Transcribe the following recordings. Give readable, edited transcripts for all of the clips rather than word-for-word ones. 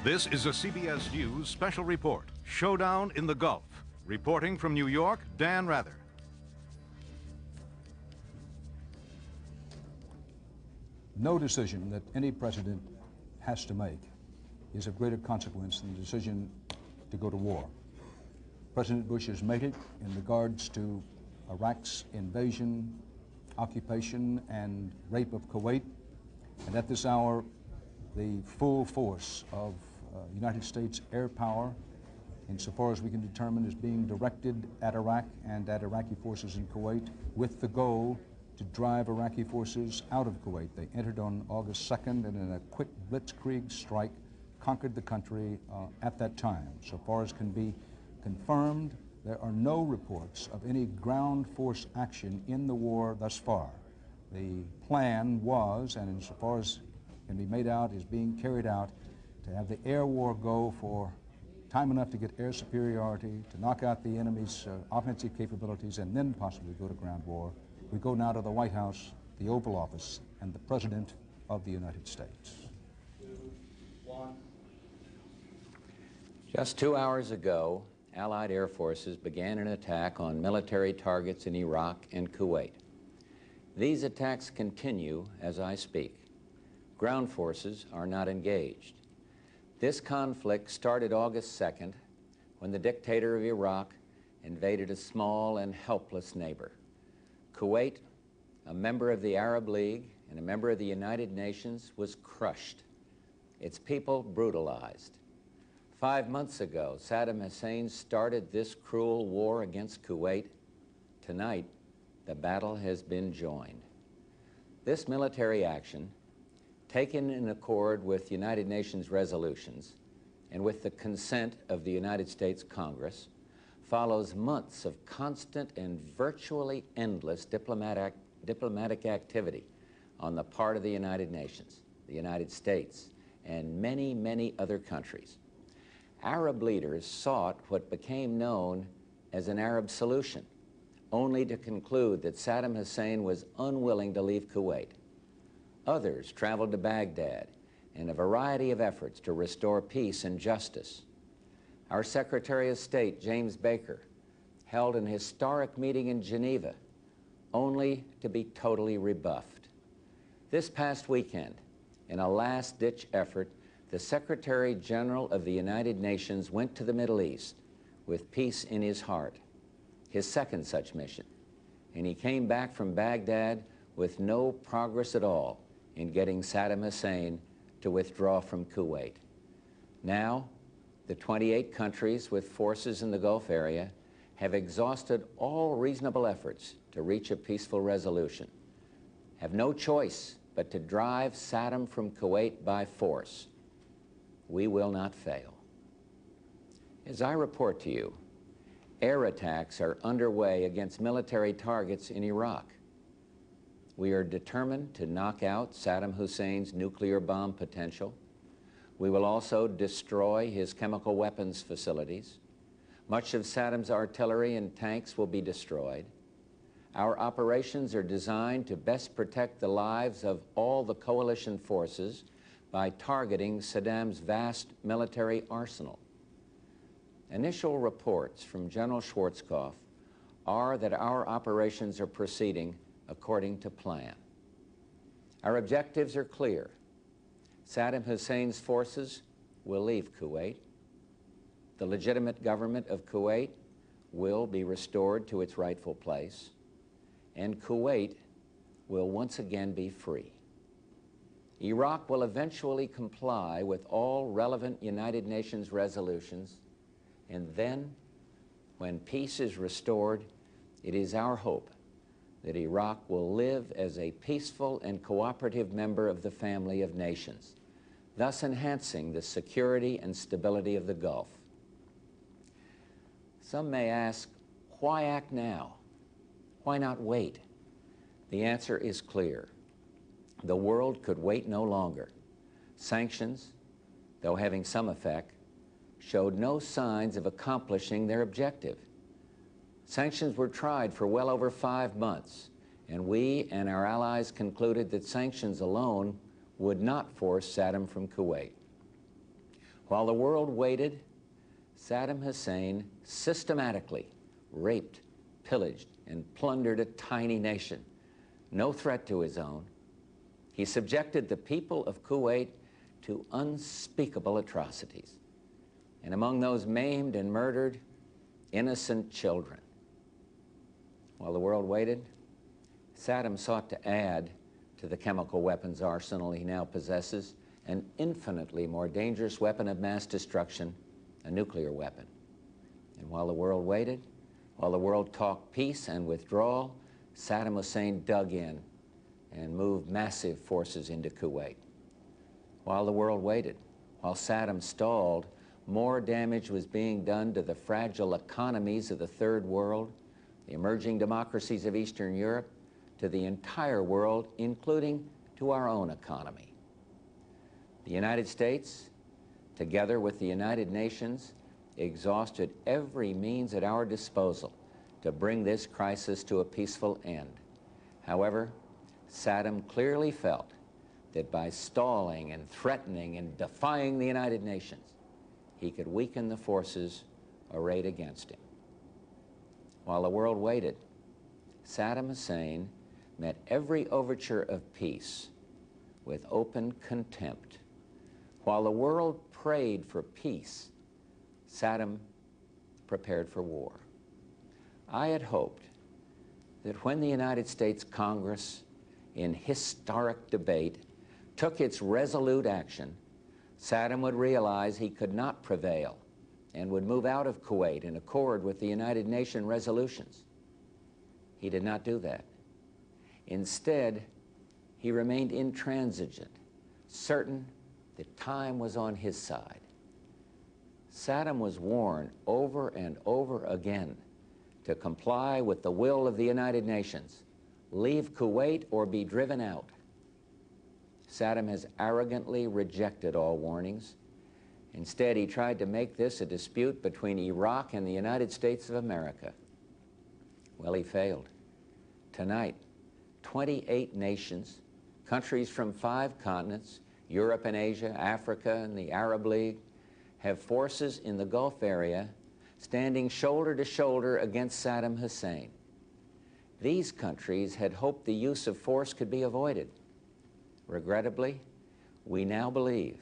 This is a CBS News special report, Showdown in the Gulf. Reporting from New York, Dan Rather. No decision that any president has to make is of greater consequence than the decision to go to war. President Bush has made it in regards to Iraq's invasion, occupation, and rape of Kuwait. And at this hour, the full force of United States air power, insofar as we can determine, is being directed at Iraq and at Iraqi forces in Kuwait with the goal to drive Iraqi forces out of Kuwait. They entered on August 2nd and in a quick blitzkrieg strike conquered the country at that time. So far as can be confirmed, there are no reports of any ground force action in the war thus far. The plan was, and insofar as can be made out, is being carried out, to have the air war go for time enough to get air superiority, to knock out the enemy's offensive capabilities, and then possibly go to ground war. We go now to the White House, the Oval Office, and the President of the United States. 2, 1. Just 2 hours ago, Allied air forces began an attack on military targets in Iraq and Kuwait. These attacks continue as I speak. Ground forces are not engaged. This conflict started August 2nd when the dictator of Iraq invaded a small and helpless neighbor. Kuwait, a member of the Arab League and a member of the United Nations, was crushed, its people brutalized. 5 months ago, Saddam Hussein started this cruel war against Kuwait. Tonight, the battle has been joined. This military action, taken in accord with United Nations resolutions and with the consent of the United States Congress, follows months of constant and virtually endless diplomatic activity on the part of the United Nations, the United States, and many, many other countries. Arab leaders sought what became known as an Arab solution, only to conclude that Saddam Hussein was unwilling to leave Kuwait. Others traveled to Baghdad in a variety of efforts to restore peace and justice. Our Secretary of State, James Baker, held an historic meeting in Geneva, only to be totally rebuffed. This past weekend, in a last-ditch effort, the Secretary General of the United Nations went to the Middle East with peace in his heart, his second such mission, and he came back from Baghdad with no progress at all in getting Saddam Hussein to withdraw from Kuwait. Now, the 28 countries with forces in the Gulf area have exhausted all reasonable efforts to reach a peaceful resolution, have no choice but to drive Saddam from Kuwait by force. We will not fail. As I report to you, air attacks are underway against military targets in Iraq. We are determined to knock out Saddam Hussein's nuclear bomb potential. We will also destroy his chemical weapons facilities. Much of Saddam's artillery and tanks will be destroyed. Our operations are designed to best protect the lives of all the coalition forces by targeting Saddam's vast military arsenal. Initial reports from General Schwarzkopf are that our operations are proceeding according to plan. Our objectives are clear. Saddam Hussein's forces will leave Kuwait. The legitimate government of Kuwait will be restored to its rightful place, and Kuwait will once again be free. Iraq will eventually comply with all relevant United Nations resolutions, and then, when peace is restored, it is our hope that Iraq will live as a peaceful and cooperative member of the family of nations, thus enhancing the security and stability of the Gulf. Some may ask, why act now? Why not wait? The answer is clear. The world could wait no longer. Sanctions, though having some effect, showed no signs of accomplishing their objective. Sanctions were tried for well over 5 months, and we and our allies concluded that sanctions alone would not force Saddam from Kuwait. While the world waited, Saddam Hussein systematically raped, pillaged, and plundered a tiny nation, no threat to his own. He subjected the people of Kuwait to unspeakable atrocities, and among those maimed and murdered, innocent children. While the world waited, Saddam sought to add to the chemical weapons arsenal he now possesses an infinitely more dangerous weapon of mass destruction, a nuclear weapon. And while the world waited, while the world talked peace and withdrawal, Saddam Hussein dug in and moved massive forces into Kuwait. While the world waited, while Saddam stalled, more damage was being done to the fragile economies of the Third World, the emerging democracies of Eastern Europe, to the entire world, including to our own economy. The United States, together with the United Nations, exhausted every means at our disposal to bring this crisis to a peaceful end. However, Saddam clearly felt that by stalling and threatening and defying the United Nations, he could weaken the forces arrayed against him. While the world waited, Saddam Hussein met every overture of peace with open contempt. While the world prayed for peace, Saddam prepared for war. I had hoped that when the United States Congress, in historic debate, took its resolute action, Saddam would realize he could not prevail and would move out of Kuwait in accord with the United Nations resolutions. He did not do that. Instead, he remained intransigent, certain that time was on his side. Saddam was warned over and over again to comply with the will of the United Nations, leave Kuwait or be driven out. Saddam has arrogantly rejected all warnings. Instead, he tried to make this a dispute between Iraq and the United States of America. Well, he failed. Tonight, 28 nations, countries from 5 continents, Europe and Asia, Africa and the Arab League, have forces in the Gulf area standing shoulder to shoulder against Saddam Hussein. These countries had hoped the use of force could be avoided. Regrettably, we now believe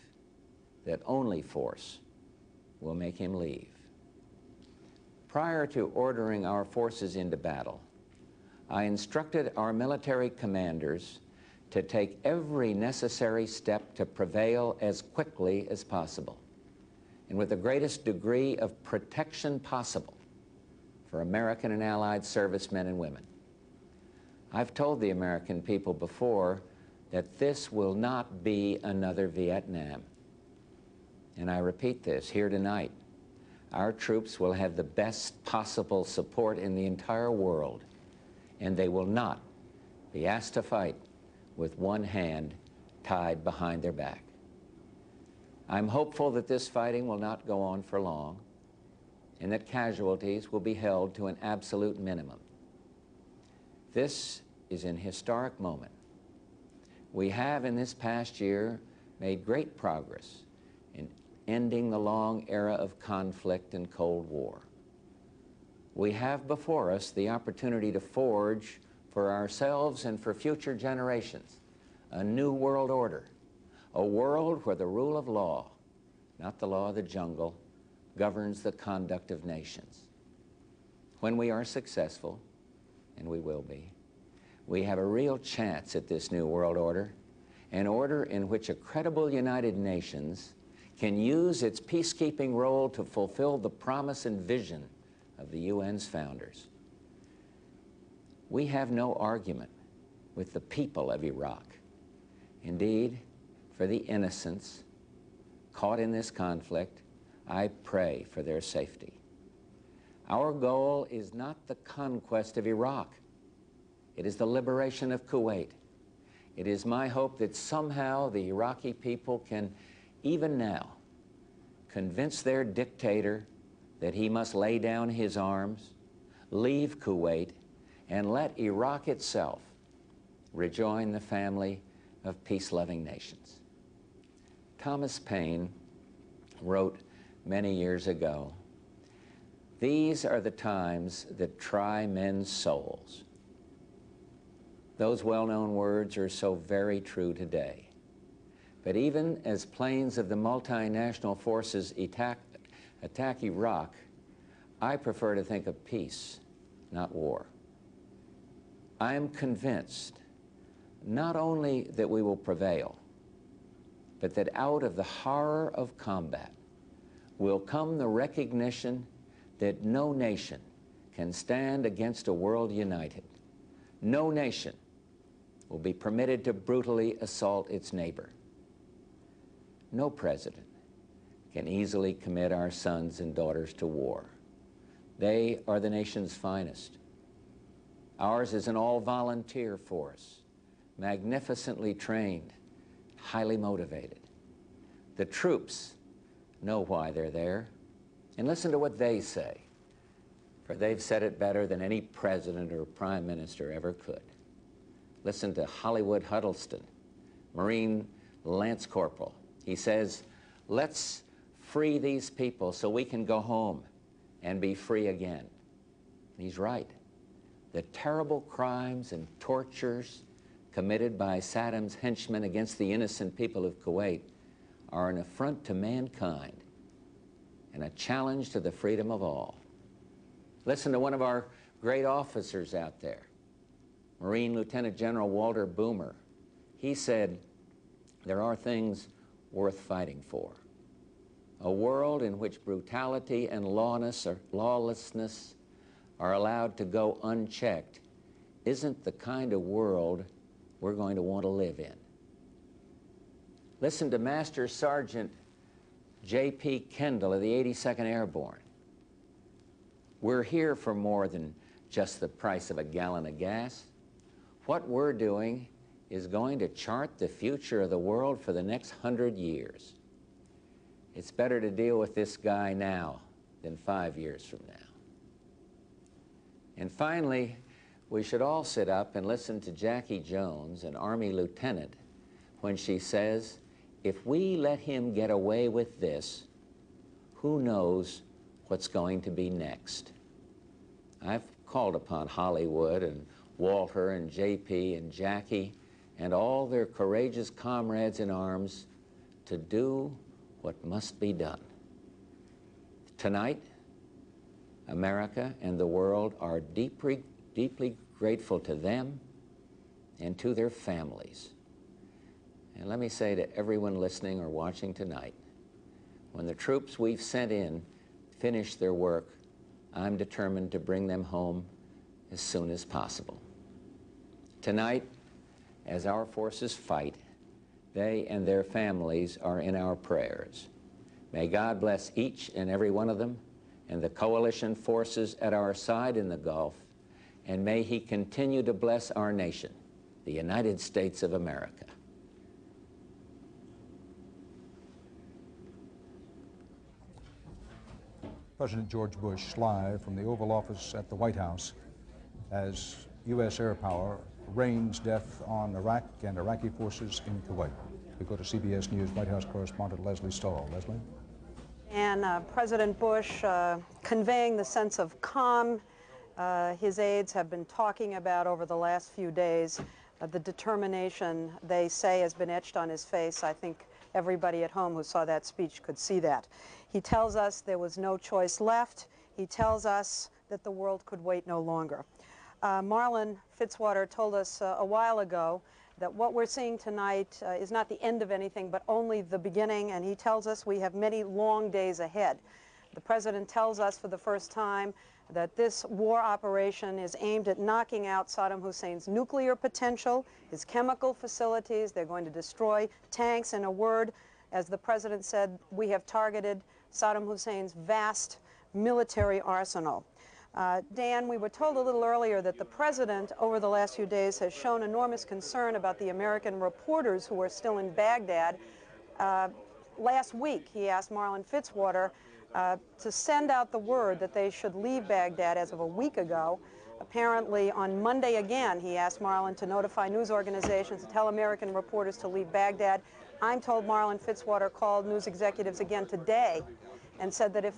that only force will make him leave. Prior to ordering our forces into battle, I instructed our military commanders to take every necessary step to prevail as quickly as possible and with the greatest degree of protection possible for American and Allied servicemen and women. I've told the American people before that this will not be another Vietnam. And I repeat this here tonight. Our troops will have the best possible support in the entire world, and they will not be asked to fight with one hand tied behind their back. I'm hopeful that this fighting will not go on for long and that casualties will be held to an absolute minimum. This is an historic moment. We have in this past year made great progress in ending the long era of conflict and Cold War. We have before us the opportunity to forge for ourselves and for future generations a new world order, a world where the rule of law, not the law of the jungle, governs the conduct of nations. When we are successful, and we will be, we have a real chance at this new world order, an order in which a credible United Nations can use its peacekeeping role to fulfill the promise and vision of the UN's founders. We have no argument with the people of Iraq. Indeed, for the innocents caught in this conflict, I pray for their safety. Our goal is not the conquest of Iraq. It is the liberation of Kuwait. It is my hope that somehow the Iraqi people can, even now, convince their dictator that he must lay down his arms, leave Kuwait, and let Iraq itself rejoin the family of peace-loving nations. Thomas Paine wrote many years ago, "These are the times that try men's souls." Those well-known words are so very true today. But even as planes of the multinational forces attack Iraq, I prefer to think of peace, not war. I am convinced not only that we will prevail, but that out of the horror of combat will come the recognition that no nation can stand against a world united. No nation will be permitted to brutally assault its neighbor. No president can easily commit our sons and daughters to war. They are the nation's finest. Ours is an all-volunteer force, magnificently trained, highly motivated. The troops know why they're there, and listen to what they say, for they've said it better than any president or prime minister ever could. Listen to Hollywood Huddleston, Marine Lance Corporal. He says, "Let's free these people so we can go home and be free again." And he's right. The terrible crimes and tortures committed by Saddam's henchmen against the innocent people of Kuwait are an affront to mankind and a challenge to the freedom of all. Listen to one of our great officers out there, Marine Lieutenant General Walter Boomer. He said, "There are things worth fighting for. A world in which brutality and lawlessness are allowed to go unchecked isn't the kind of world we're going to want to live in." Listen to Master Sergeant J.P. Kendall of the 82nd Airborne. "We're here for more than just the price of a gallon of gas. What we're doing is going to chart the future of the world for the next 100 years. It's better to deal with this guy now than 5 years from now." And finally, we should all sit up and listen to Jackie Jones, an Army lieutenant, when she says, "If we let him get away with this, who knows what's going to be next?" I've called upon Hollywood and Walter and JP and Jackie and all their courageous comrades in arms to do what must be done. Tonight, America and the world are deeply grateful to them and to their families. And let me say to everyone listening or watching tonight, when the troops we've sent in finish their work, I'm determined to bring them home as soon as possible. Tonight, as our forces fight, they and their families are in our prayers. May God bless each and every one of them and the coalition forces at our side in the Gulf, and may He continue to bless our nation, the United States of America. President George Bush live from the Oval Office at the White House as U.S. air power rains death on Iraq and Iraqi forces in Kuwait. We go to CBS News White House correspondent Leslie Stahl. Leslie? And President Bush conveying the sense of calm his aides have been talking about over the last few days. The determination, they say, has been etched on his face. I think everybody at home who saw that speech could see that. He tells us there was no choice left. He tells us that the world could wait no longer. Marlon Fitzwater told us a while ago that what we're seeing tonight is not the end of anything, but only the beginning, and he tells us we have many long days ahead. The President tells us for the first time that this war operation is aimed at knocking out Saddam Hussein's nuclear potential, his chemical facilities. They're going to destroy tanks. In a word, as the President said, we have targeted Saddam Hussein's vast military arsenal. Dan, we were told a little earlier that the President, over the last few days, has shown enormous concern about the American reporters who are still in Baghdad. Last week, he asked Marlon Fitzwater to send out the word that they should leave Baghdad as of a week ago. Apparently, on Monday again, he asked Marlin to notify news organizations to tell American reporters to leave Baghdad. I'm told Marlin Fitzwater called news executives again today and said that if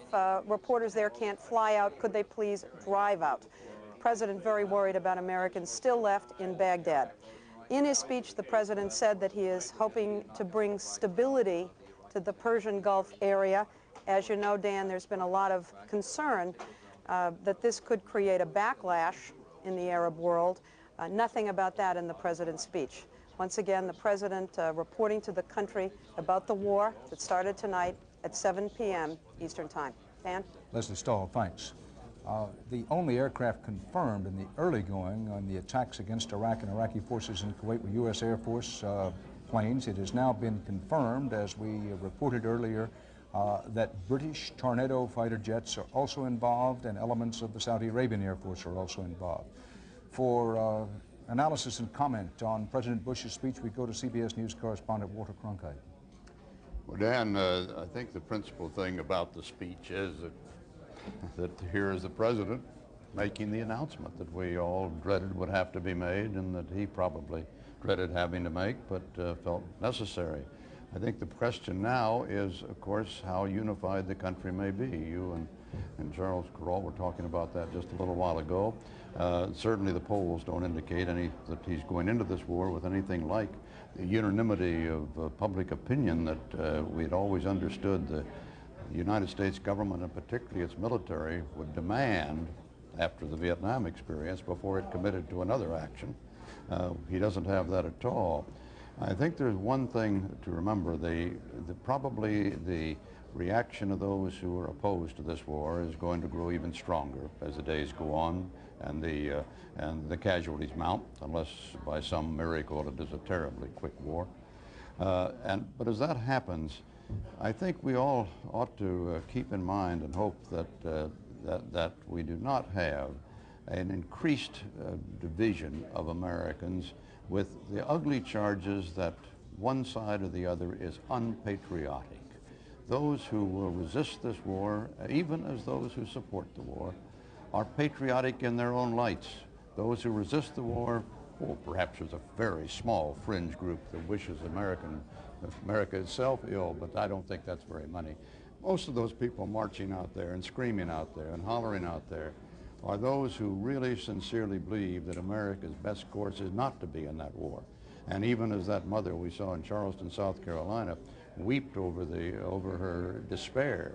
reporters there can't fly out, could they please drive out. The president very worried about Americans still left in Baghdad. In his speech, the president said that he is hoping to bring stability to the Persian Gulf area. As you know, Dan, there's been a lot of concern that this could create a backlash in the Arab world. Nothing about that in the president's speech. Once again, the president reporting to the country about the war that started tonight at 7 p.m. Eastern Time. Dan? Leslie Stahl, thanks. The only aircraft confirmed in the early going on the attacks against Iraq and Iraqi forces in Kuwait were U.S. Air Force planes. It has now been confirmed, as we reported earlier, that British Tornado fighter jets are also involved, and elements of the Saudi Arabian Air Force are also involved. For analysis and comment on President Bush's speech, we go to CBS News correspondent Walter Cronkite. Well, Dan, I think the principal thing about the speech is that here is the president making the announcement that we all dreaded would have to be made and that he probably dreaded having to make, but felt necessary. I think the question now is, of course, how unified the country may be. You and Charles Carroll were talking about that just a little while ago. Certainly the polls don't indicate that he's going into this war with anything like the unanimity of public opinion that we'd always understood the United States government, and particularly its military, would demand after the Vietnam experience before it committed to another action. He doesn't have that at all. I think there's one thing to remember. Probably the reaction of those who are opposed to this war is going to grow even stronger as the days go on and the casualties mount, unless by some miracle it is a terribly quick war. But as that happens, I think we all ought to keep in mind and hope that we do not have an increased division of Americans with the ugly charges that one side or the other is unpatriotic. Those who will resist this war, even as those who support the war, are patriotic in their own lights. Those who resist the war, well, perhaps there's a very small fringe group that wishes America itself ill, but I don't think that's very many. Most of those people marching out there and screaming out there and hollering out there are those who really sincerely believe that America's best course is not to be in that war. And even as that mother we saw in Charleston, South Carolina, wept over her despair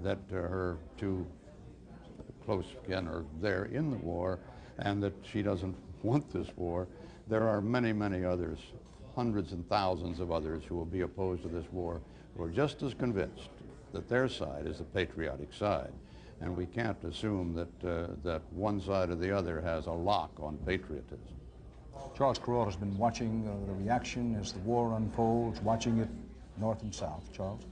that her two close kin are there in the war and that she doesn't want this war, there are many, many others, hundreds and thousands of others who will be opposed to this war, who are just as convinced that their side is the patriotic side. And we can't assume that one side or the other has a lock on patriotism. Charles Carroll has been watching the reaction as the war unfolds, watching it north and south. Charles?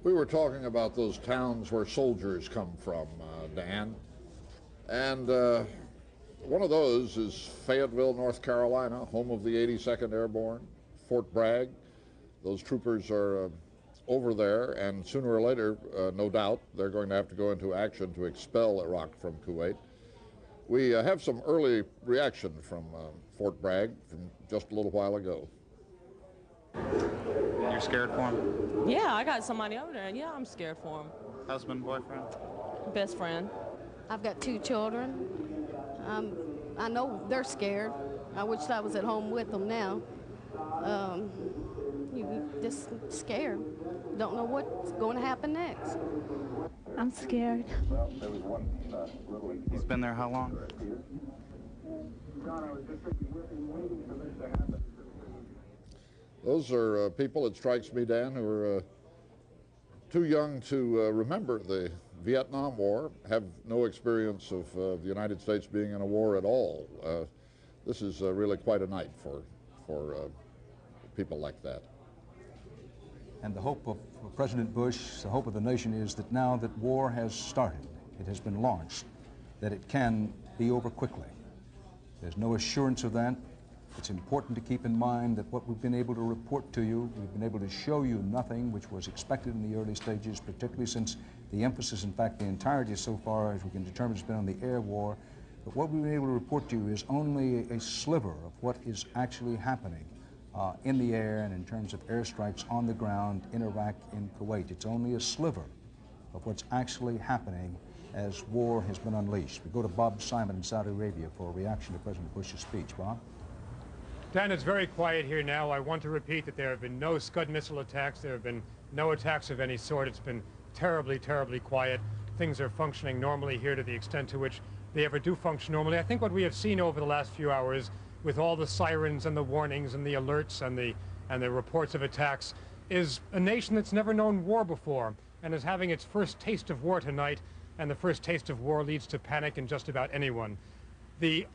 We were talking about those towns where soldiers come from, Dan. And one of those is Fayetteville, North Carolina, home of the 82nd Airborne, Fort Bragg. Those troopers are over there, and sooner or later, no doubt, they're going to have to go into action to expel Iraq from Kuwait. We have some early reaction from Fort Bragg from just a little while ago. You're scared for him? Yeah, I got somebody over there. Yeah, I'm scared for him. Husband, boyfriend? Best friend. I've got 2 children. I know they're scared. I wish I was at home with them now. You just scared. Don't know what's going to happen next. I'm scared. He's been there how long? Those are people, it strikes me, Dan, who are too young to remember the Vietnam War, have no experience of the United States being in a war at all. This is really quite a night for people like that. And the hope of President Bush, the hope of the nation is that now that war has started, it has been launched, that it can be over quickly. There's no assurance of that. It's important to keep in mind that what we've been able to report to you, we've been able to show you nothing which was expected in the early stages, particularly since the emphasis, in fact, the entirety so far as we can determine has been on the air war. But what we've been able to report to you is only a sliver of what is actually happening in the air and in terms of airstrikes on the ground in Iraq and Kuwait. It's only a sliver of what's actually happening as war has been unleashed. We go to Bob Simon in Saudi Arabia for a reaction to President Bush's speech. Bob? Dan, it's very quiet here now. I want to repeat that there have been no Scud missile attacks. There have been no attacks of any sort. It's been terribly, terribly quiet. Things are functioning normally here to the extent to which they ever do function normally. I think what we have seen over the last few hours, with all the sirens and the warnings and the alerts and the reports of attacks, is a nation that's never known war before and is having its first taste of war tonight, and the first taste of war leads to panic in just about anyone. The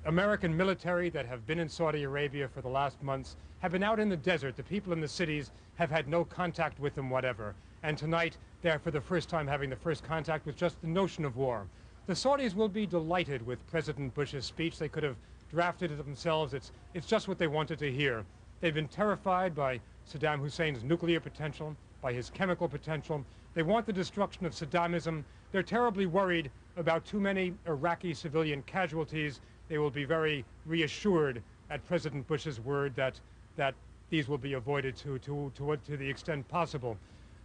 American military that have been in Saudi Arabia for the last months have been out in the desert. The people in the cities have had no contact with them whatever. And tonight, they're for the first time having the first contact with just the notion of war. The Saudis will be delighted with President Bush's speech. They could have drafted it themselves. It's just what they wanted to hear. They've been terrified by Saddam Hussein's nuclear potential, by his chemical potential. They want the destruction of Saddamism. They're terribly worried about too many Iraqi civilian casualties. They will be very reassured at President Bush's word that these will be avoided to the extent possible.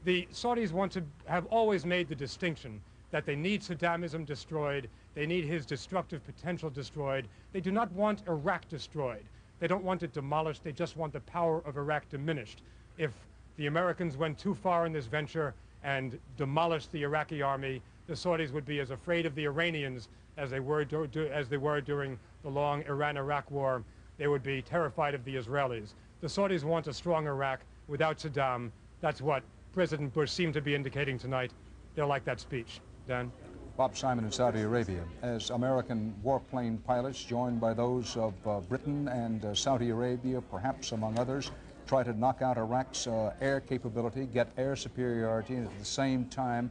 The Saudis have always made the distinction that they need Saddamism destroyed, they need his destructive potential destroyed. They do not want Iraq destroyed. They don't want it demolished, they just want the power of Iraq diminished. If the Americans went too far in this venture and demolished the Iraqi army, the Saudis would be as afraid of the Iranians as they were during the long Iran-Iraq war. They would be terrified of the Israelis. The Saudis want a strong Iraq without Saddam. That's what President Bush seemed to be indicating tonight. They'll like that speech. Dan? Bob Simon in Saudi Arabia. As American warplane pilots, joined by those of Britain and Saudi Arabia, perhaps among others, try to knock out Iraq's air capability, get air superiority, and at the same time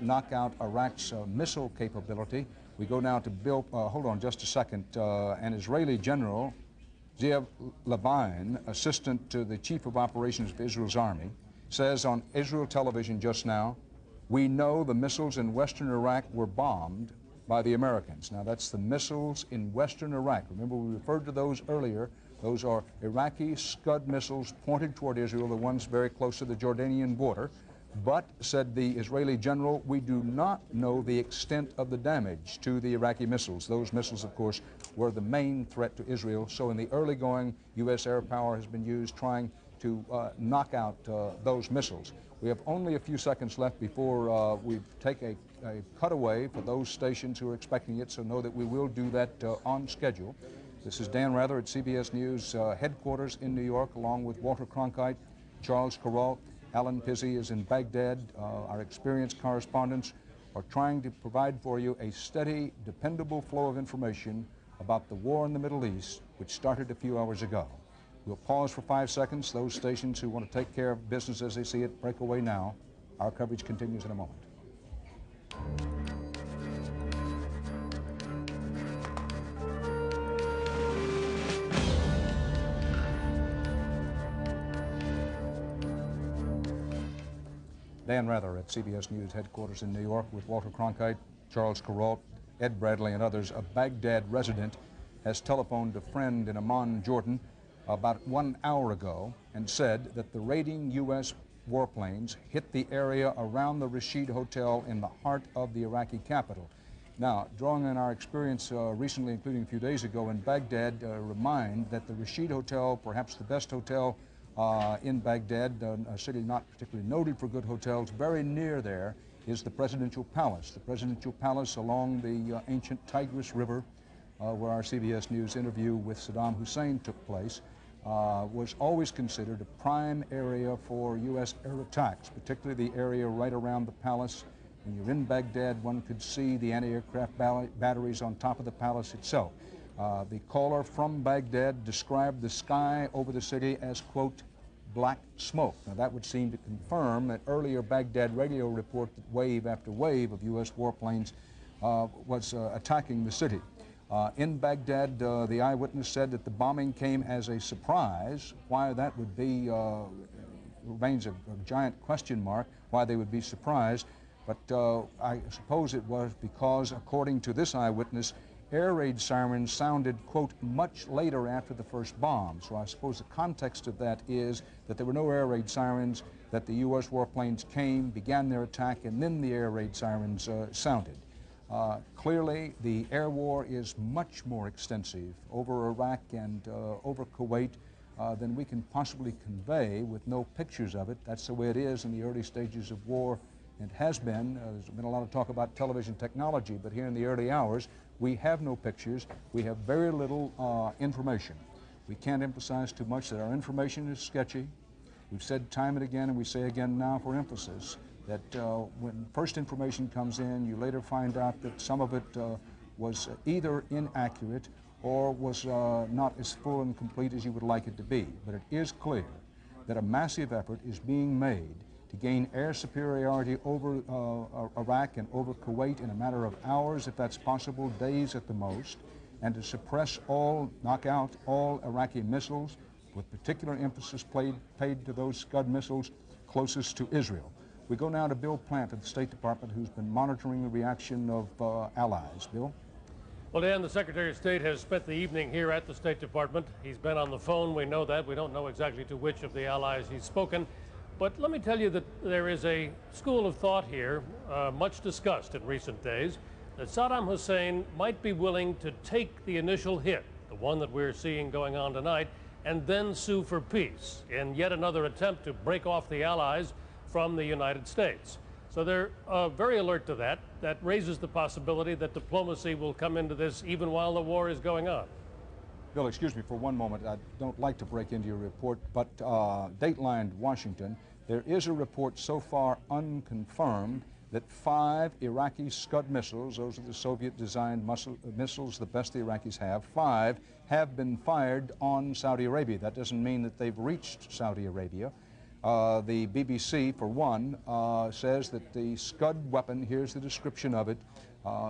knock out Iraq's missile capability. We go now to Bill, hold on just a second, an Israeli general, Zeev Levine, assistant to the chief of operations of Israel's army, says on Israel television just now, "We know the missiles in western Iraq were bombed by the Americans." Now that's the missiles in western Iraq. Remember, we referred to those earlier. Those are Iraqi Scud missiles pointed toward Israel, the ones very close to the Jordanian border. But, said the Israeli general, we do not know the extent of the damage to the Iraqi missiles. Those missiles, of course, were the main threat to Israel. So in the early going, U.S. air power has been used trying to knock out those missiles. We have only a few seconds left before we take a cutaway for those stations who are expecting it, so know that we will do that on schedule. This is Dan Rather at CBS News headquarters in New York, along with Walter Cronkite, Charles Carrault. Alan Pizzi is in Baghdad. Our experienced correspondents are trying to provide for you a steady, dependable flow of information about the war in the Middle East, which started a few hours ago. We'll pause for 5 seconds. Those stations who want to take care of business as they see it, break away now. Our coverage continues in a moment. Dan Rather at CBS News headquarters in New York with Walter Cronkite, Charles Carrault, Ed Bradley, and others. A Baghdad resident has telephoned a friend in Amman, Jordan, about 1 hour ago and said that the raiding U.S. warplanes hit the area around the Rashid Hotel in the heart of the Iraqi capital. Now, drawing on our experience recently, including a few days ago in Baghdad, remind that the Rashid Hotel, perhaps the best hotel in Baghdad, a city not particularly noted for good hotels, very near there is the Presidential Palace. The Presidential Palace along the ancient Tigris River, where our CBS News interview with Saddam Hussein took place, was always considered a prime area for U.S. air attacks, particularly the area right around the palace. When you're in Baghdad, one could see the anti-aircraft batteries on top of the palace itself. The caller from Baghdad described the sky over the city as, quote, black smoke. Now that would seem to confirm that earlier Baghdad radio report that wave after wave of U.S. warplanes was attacking the city. In Baghdad, the eyewitness said that the bombing came as a surprise. Why that would be remains a giant question mark, why they would be surprised. But I suppose it was because, according to this eyewitness, air raid sirens sounded, quote, much later after the first bomb. So I suppose the context of that is that there were no air raid sirens, that the U.S. warplanes came, began their attack, and then the air raid sirens sounded. Clearly, the air war is much more extensive over Iraq and over Kuwait than we can possibly convey with no pictures of it. That's the way it is in the early stages of war, and has been. There's been a lot of talk about television technology, but here in the early hours, we have no pictures. We have very little information. We can't emphasize too much that our information is sketchy. We've said time and again, and we say again now for emphasis, that when first information comes in, you later find out that some of it was either inaccurate or was not as full and complete as you would like it to be. But it is clear that a massive effort is being made to gain air superiority over Iraq and over Kuwait in a matter of hours, if that's possible, days at the most, and to suppress all, knock out all Iraqi missiles, with particular emphasis paid to those Scud missiles closest to Israel. We go now to Bill Plant of the State Department, who's been monitoring the reaction of allies. Bill? Well, Dan, the Secretary of State has spent the evening here at the State Department. He's been on the phone. We know that. We don't know exactly to which of the allies he's spoken. But let me tell you that there is a school of thought here, much discussed in recent days, that Saddam Hussein might be willing to take the initial hit, the one that we're seeing going on tonight, and then sue for peace in yet another attempt to break off the allies from the United States. So they're very alert to that. That raises the possibility that diplomacy will come into this even while the war is going on. Bill, excuse me for one moment. I don't like to break into your report, but Dateline Washington, there is a report so far unconfirmed that 5 Iraqi Scud missiles, those are the Soviet-designed missiles, the best the Iraqis have, 5 have been fired on Saudi Arabia. That doesn't mean that they've reached Saudi Arabia. The BBC, for one, says that the Scud weapon, here's the description of it,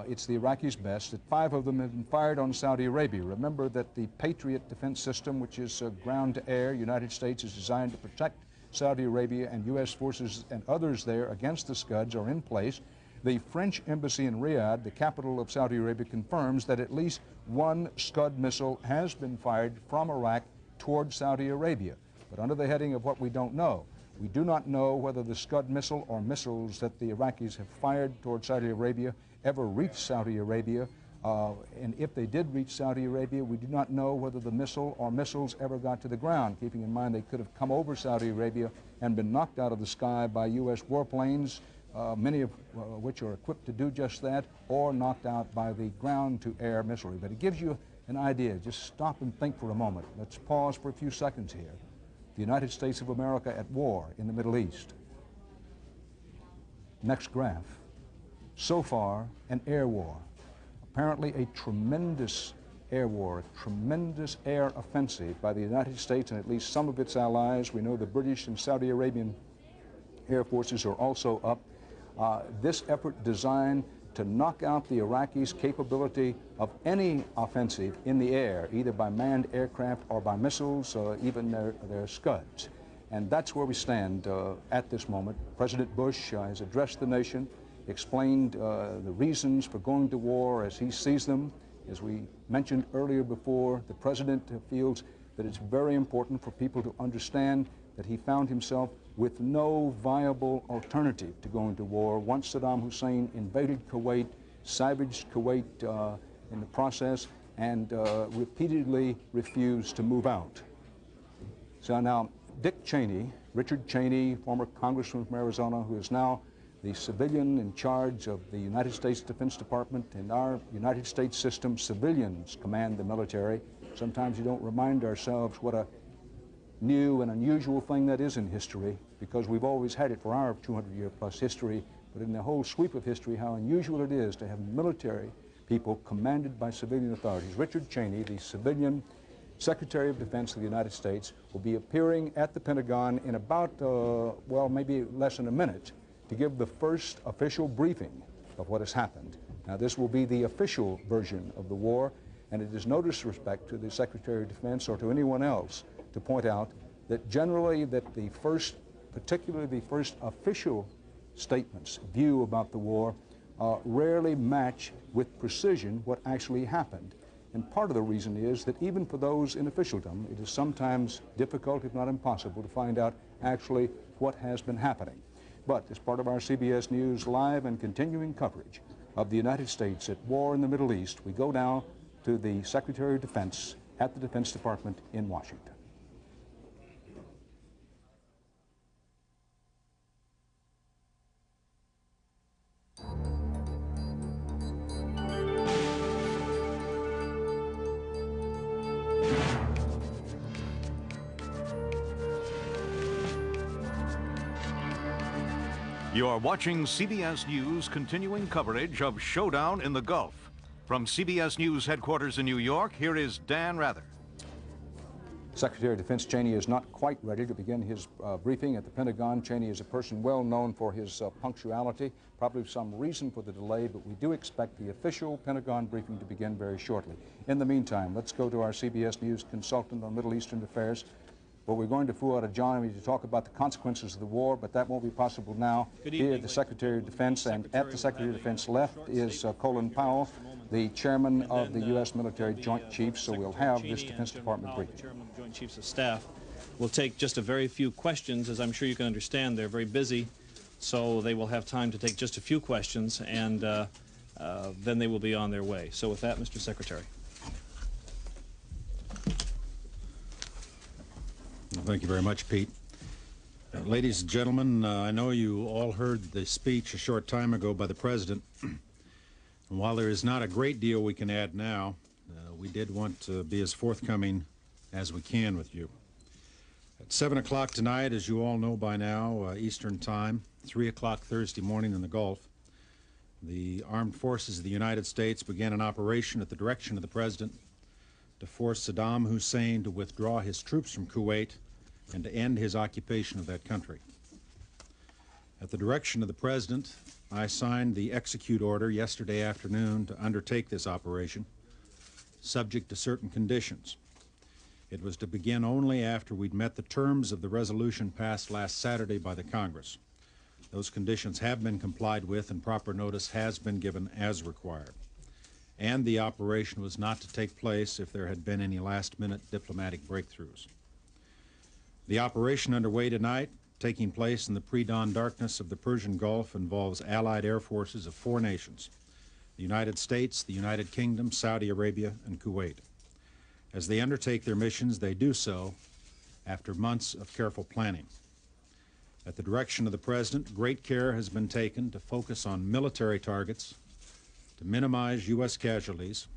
it's the Iraqis' best, that 5 of them have been fired on Saudi Arabia. Remember that the Patriot defense system, which is ground-to-air, United States, is designed to protect Saudi Arabia, and U.S. forces and others there against the Scuds are in place. The French embassy in Riyadh, the capital of Saudi Arabia, confirms that at least 1 Scud missile has been fired from Iraq toward Saudi Arabia. But under the heading of what we don't know, we do not know whether the Scud missile or missiles that the Iraqis have fired toward Saudi Arabia ever reached Saudi Arabia. And if they did reach Saudi Arabia, we do not know whether the missile or missiles ever got to the ground, keeping in mind they could have come over Saudi Arabia and been knocked out of the sky by U.S. warplanes, many of which are equipped to do just that, or knocked out by the ground-to-air missilery. But it gives you an idea. Just stop and think for a moment. Let's pause for a few seconds here. The United States of America at war in the Middle East. Next graph. So far, an air war. Apparently a tremendous air war, a tremendous air offensive by the United States and at least some of its allies. We know the British and Saudi Arabian air forces are also up. This effort designed to knock out the Iraqis' capability of any offensive in the air, either by manned aircraft or by missiles, or even their Scuds. And that's where we stand at this moment. President Bush has addressed the nation, explained the reasons for going to war as he sees them. As we mentioned earlier before, the president feels that it's very important for people to understand that he found himself with no viable alternative to going to war once Saddam Hussein invaded Kuwait, savaged Kuwait in the process, and repeatedly refused to move out. So now, Dick Cheney, Richard Cheney, former congressman from Arizona, who is now the civilian in charge of the United States Defense Department. In our United States system, civilians command the military. Sometimes you don't remind ourselves what a new and unusual thing that is in history, because we've always had it for our 200-year-plus history, but in the whole sweep of history, how unusual it is to have military people commanded by civilian authorities. Richard Cheney, the civilian Secretary of Defense of the United States, will be appearing at the Pentagon in about, well, maybe less than a minute, to give the first official briefing of what has happened. Now, this will be the official version of the war, and it is no disrespect to the Secretary of Defense or to anyone else to point out that generally that the first, particularly the first official statements, view about the war, rarely match with precision what actually happened. And part of the reason is that even for those in officialdom, it is sometimes difficult, if not impossible, to find out actually what has been happening. But as part of our CBS News live and continuing coverage of the United States at war in the Middle East, we go now to the Secretary of Defense at the Defense Department in Washington. You are watching CBS News' continuing coverage of Showdown in the Gulf. From CBS News headquarters in New York, here is Dan Rather. Secretary of Defense Cheney is not quite ready to begin his briefing at the Pentagon. Cheney is a person well known for his punctuality, probably some reason for the delay, but we do expect the official Pentagon briefing to begin very shortly. In the meantime, let's go to our CBS News consultant on Middle Eastern affairs. Well, we're going to Fuad Ajami to talk about the consequences of the war, but that won't be possible now. Here, the Secretary of Defense, and at the Secretary of Defense left is Colin Powell, the chairman of the U.S. Military Joint Chiefs, so we'll have this Defense Department briefing. Chairman of the Joint Chiefs of Staff. We'll take just a very few questions. As I'm sure you can understand, they're very busy, so they will have time to take just a few questions, and then they will be on their way. So with that, Mr. Secretary. Thank you very much, Pete. Ladies and gentlemen, I know you all heard the speech a short time ago by the President. And while there is not a great deal we can add now, we did want to be as forthcoming as we can with you. At 7 o'clock tonight, as you all know by now, Eastern Time, 3 o'clock Thursday morning in the Gulf, the Armed Forces of the United States began an operation at the direction of the President to force Saddam Hussein to withdraw his troops from Kuwait and to end his occupation of that country. At the direction of the President, I signed the execute order yesterday afternoon to undertake this operation, subject to certain conditions. It was to begin only after we'd met the terms of the resolution passed last Saturday by the Congress. Those conditions have been complied with and proper notice has been given as required. And the operation was not to take place if there had been any last-minute diplomatic breakthroughs. The operation underway tonight, taking place in the pre-dawn darkness of the Persian Gulf, involves Allied air forces of 4 nations: the United States, the United Kingdom, Saudi Arabia, and Kuwait. As they undertake their missions, they do so after months of careful planning. At the direction of the President, great care has been taken to focus on military targets, to minimize U.S. casualties,